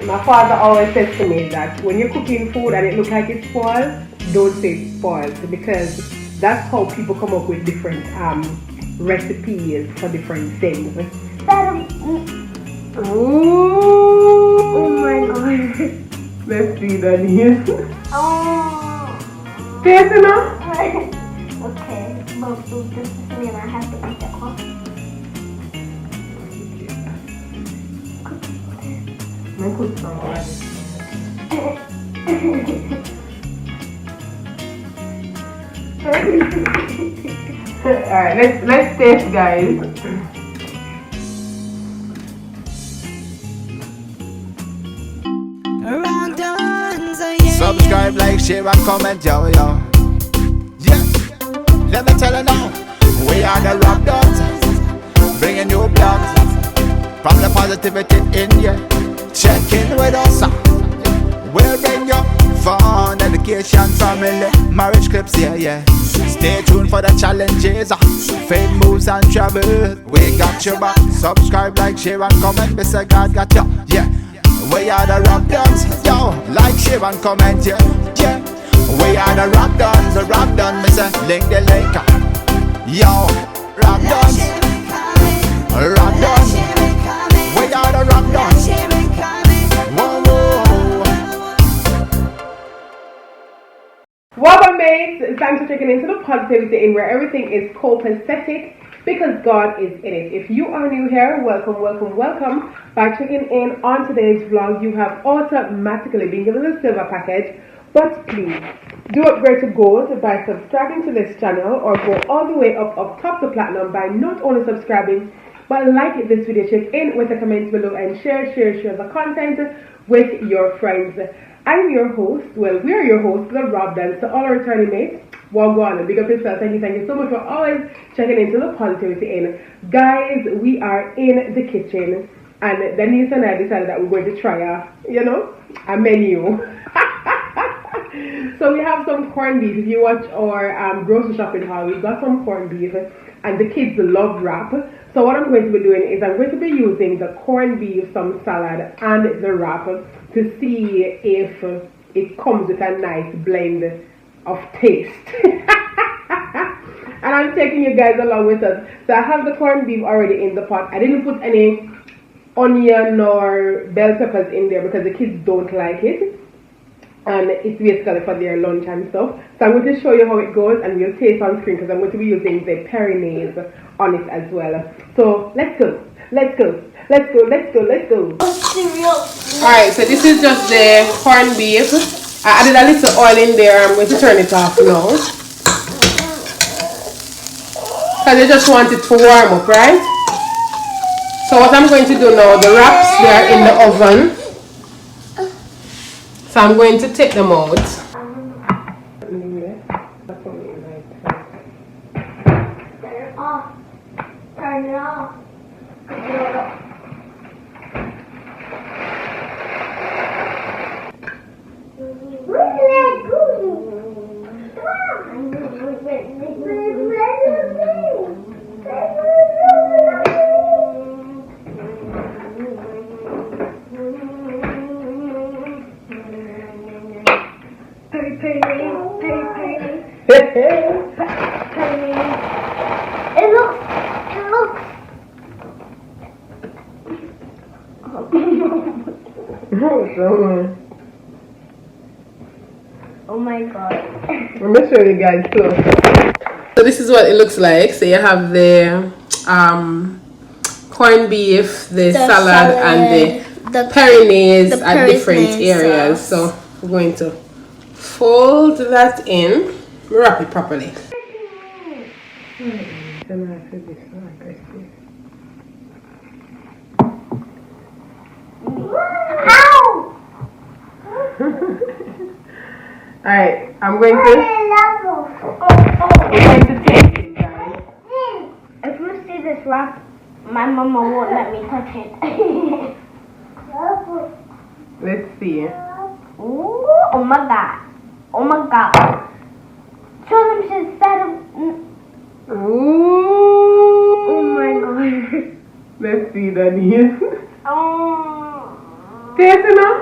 My father always says to me that when you're cooking food and it looks like it's spoiled, don't say it's spoiled, because that's how people come up with different recipes for different things. Oh my god. Let's see that here. Oh. Taste enough? Okay, but this is me and I have to eat it off. I cook some already. Alright, let's taste, guys. Subscribe, like, share, and comment, yo. Yeah, let me tell you now, we are the Rock Dogs, bringing you blogs from the positivity in you. Check in with us, we'll bring you fun, education, family, marriage clips, yeah. Stay tuned for the challenges, fame moves and travel. We got your back. Subscribe, like, share, and comment. Mr. God got you, yeah. We are the Rock Dogs, yo. Like, share, and comment, yeah. We are the Rock Dogs, Mr. Link the link, yo. Rock Dogs, Rock Dogs. We are the Rock Dogs. Whoa. Welcome, mates. Thanks for checking into the positivity in where everything is copacetic, because God is in it. If you are new here, welcome. By checking in on today's vlog, you have automatically been given a silver package. But please, do upgrade to gold by subscribing to this channel, or go all the way up top to platinum by not only subscribing, but like this video, check in with the comments below, and share the content with your friends. I'm your host, we're your hosts, the Rob Dance. To all our returning mates, well, go on and big up yourself. Thank you so much for always checking into the positivity in. Guys, we are in the kitchen, and Denise and I decided that we're going to try a menu. So we have some corned beef. If you watch our grocery shopping haul, we've got some corned beef, and the kids love wrap. So what I'm going to be doing is I'm going to be using the corned beef, some salad, and the wrap to see if it comes with a nice blend of taste. And I'm taking you guys along with us. So I have the corned beef already in the pot. I didn't put any onion or bell peppers in there because the kids don't like it, and it's basically for their lunch and stuff. So I'm going to show you how it goes, and we'll taste on screen because I'm going to be using the Perinaise on it as well. So let's go. Alright, so this is just the corned beef. I added a little oil in there. I'm going to turn it off now, because I just want it to warm up, right? So what I'm going to do now, the wraps, they are in the oven. So I'm going to take them out. Turn it off. It looks. Oh my god. Let me show you guys close. So this is what it looks like. So you have the corned beef, the salad, and the Perinaise at different areas. So we're going to fold that in, wrap it properly. Alright, I'm going to taste it, guys. If you see this wrap, my mama won't let me touch it. Let's see. Ooh, oh my god. Show them instead of. Ooh. Oh my god. Let's see that here. Oh. Taste it now?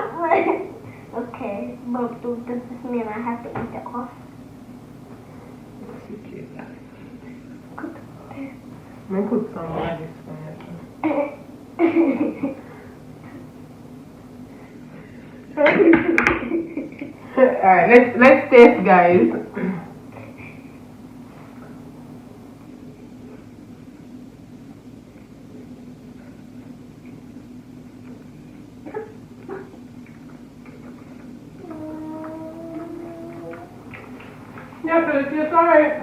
Okay, but does this mean I have to eat it off? I'm gonna put some on this one. Alright, let's taste, guys. Yeah, so it's alright.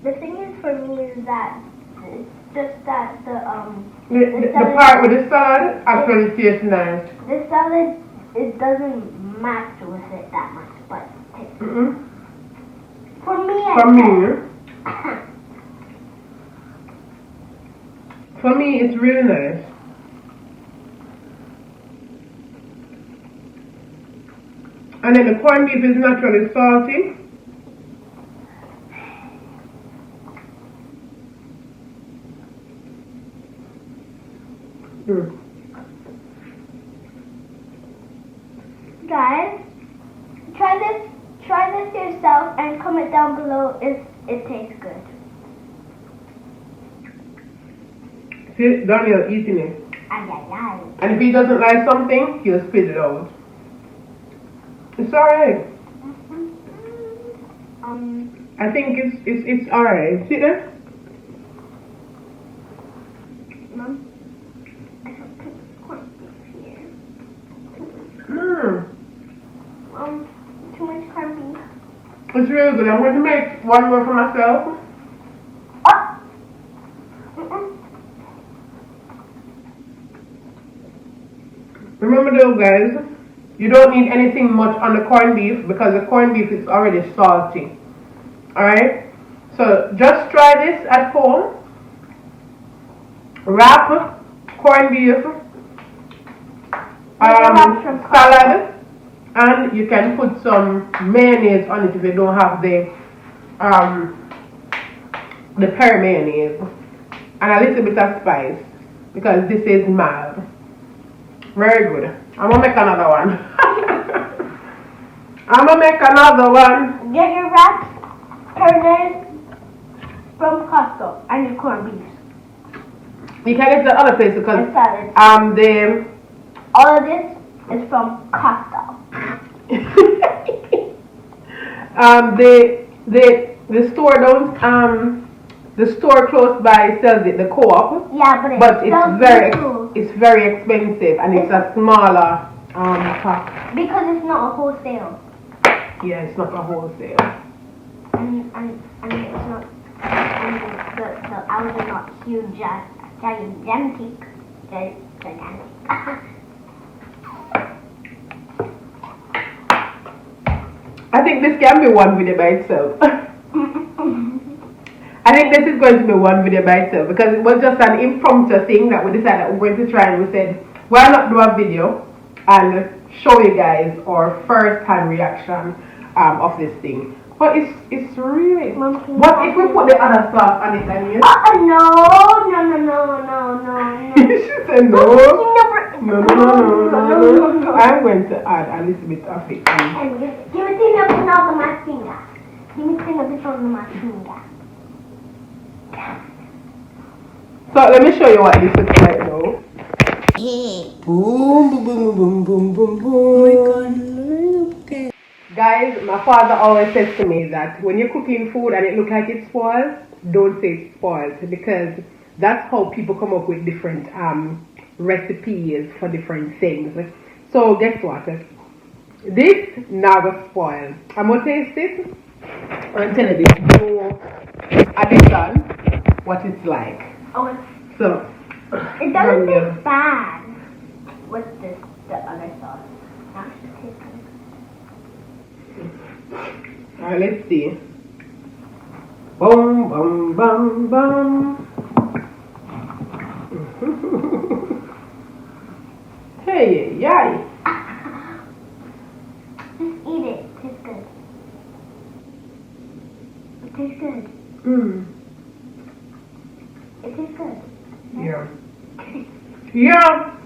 The thing is for me is that it's just that the part with the salad actually tastes nice. The salad, it doesn't match with it that much, but it tastes good. For me, it's really nice. And then the corned beef is naturally salty. Guys, try this yourself and comment down below if it tastes good. See, Daniel eating it. Ay, ay, ay. And if he doesn't like something, he'll spit it out. It's alright. I think it's alright. See there? Mom, I don't put corned beef here. Too much corned beef. It's really good. I'm going to make one more for myself. Remember though, guys, you don't need anything much on the corned beef because the corned beef is already salty. Alright? So just try this at home. Wrap corned beef, salad, and you can put some mayonnaise on it if you don't have the pear mayonnaise, and a little bit of spice because this is mild. Very good. I'm gonna make another one. I'm gonna make another one. Get your wraps, Perinaise from Costco, and your corned beef. You can get the other place because all of this is from Costco. The store don't the store close by sells it, the co-op. Yeah, but it's very expensive and it's a smaller pack. Because it's not a wholesale. Yeah, it's not a wholesale. And it's not, and the hours are not huge, gigantic. I think this can be one video by itself. I think this is going to be one video by itself because it was just an impromptu thing that we decided that we were going to try, and we said, why not do a video and show you guys our first hand reaction of this thing. But it's really... What if we put the other sauce on it, Daniel? No. She said no. No. I'm going to add a little bit of it. And give it to me on my finger. Give me on my finger. So let me show you what this looks like now. Boom, boom, boom, boom, boom, boom, boom. Oh my God, okay. Guys, my father always says to me that when you're cooking food and it looks like it's spoiled, don't say it's spoiled, because that's how people come up with different recipes for different things. So guess what? This never spoiled. I'm gonna taste it and tell you this no addition what it's like. Oh, so it doesn't taste bad with the other sauce. Alright, let's see. Boom, boom, boom, boom. Hey, yay. Just eat it. It tastes good. It tastes good. It tastes good. Yeah. Yeah.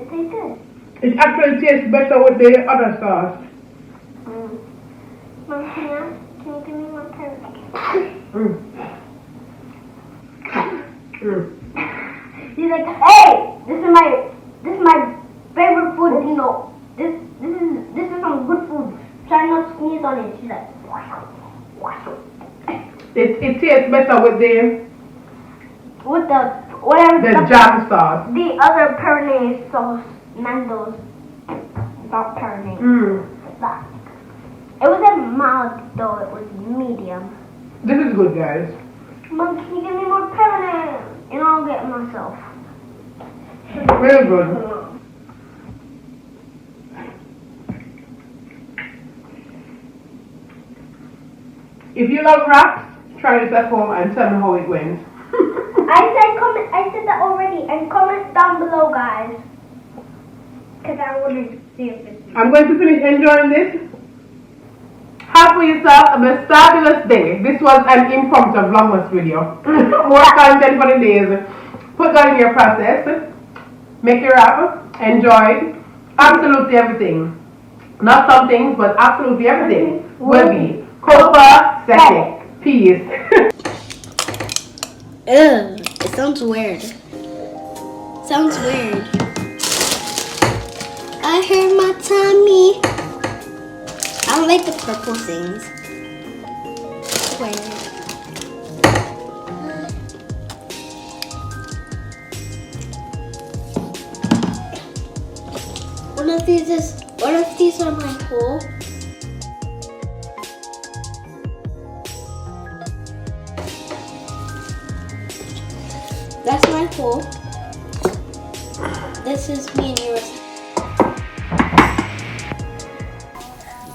It tastes good. It actually tastes better with the other sauce. Mom, can you give me one carrot? He's like, hey, this is my favorite food. You know, this is some good food. Try not to sneeze on it. She's like, it tastes better with the whatever the jam sauce. the other Perinaise sauce, Nando's. Not Perinaise. That. It wasn't mild though. It was medium. This is good, guys. Mom, can you give me more Perinaise? And I'll get it myself. Very good. If you love wraps, try this at home and tell me how it went. I said that already, and comment down below, guys. Cause I want to see if it's. I'm going to finish enjoying this. Have for yourself a fabulous day. This was an impromptu Vlogmas video. More content for the days. Put that in your process. Make your wrap. Enjoy. Absolutely everything. Not some things, but absolutely everything will be copacetic. Peace. Ugh, it sounds weird. Sounds weird. I heard my tummy. I don't like the purple things. Weird. What if these are my hole? That's my hole. This is me and yours.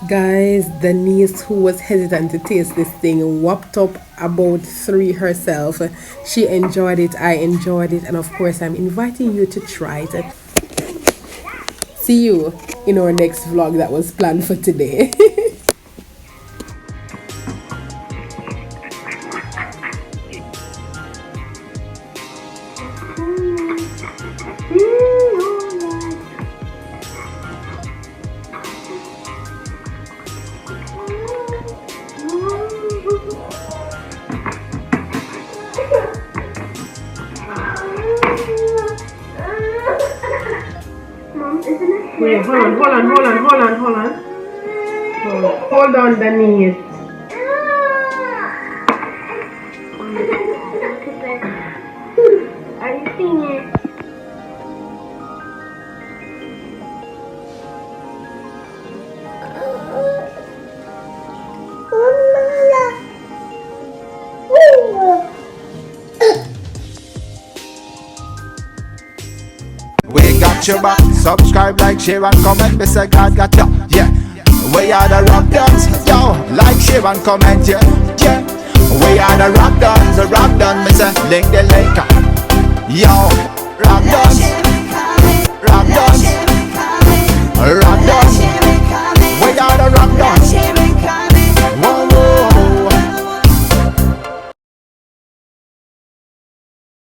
Guys, the niece who was hesitant to taste this thing whopped up about 3 herself. She enjoyed it, I enjoyed it, and of course I'm inviting you to try it. See you in our next vlog that was planned for today. Wait, hold on. Hold on the knees. Are you seeing it? We got your back. Subscribe, like, share, and comment. Mister God got you. Yeah. We are the rock dons. Yo, like, share, and comment. Yeah. Yeah. We are the rock dons. The rock dons. Mister Link the link. Yo, rock dons.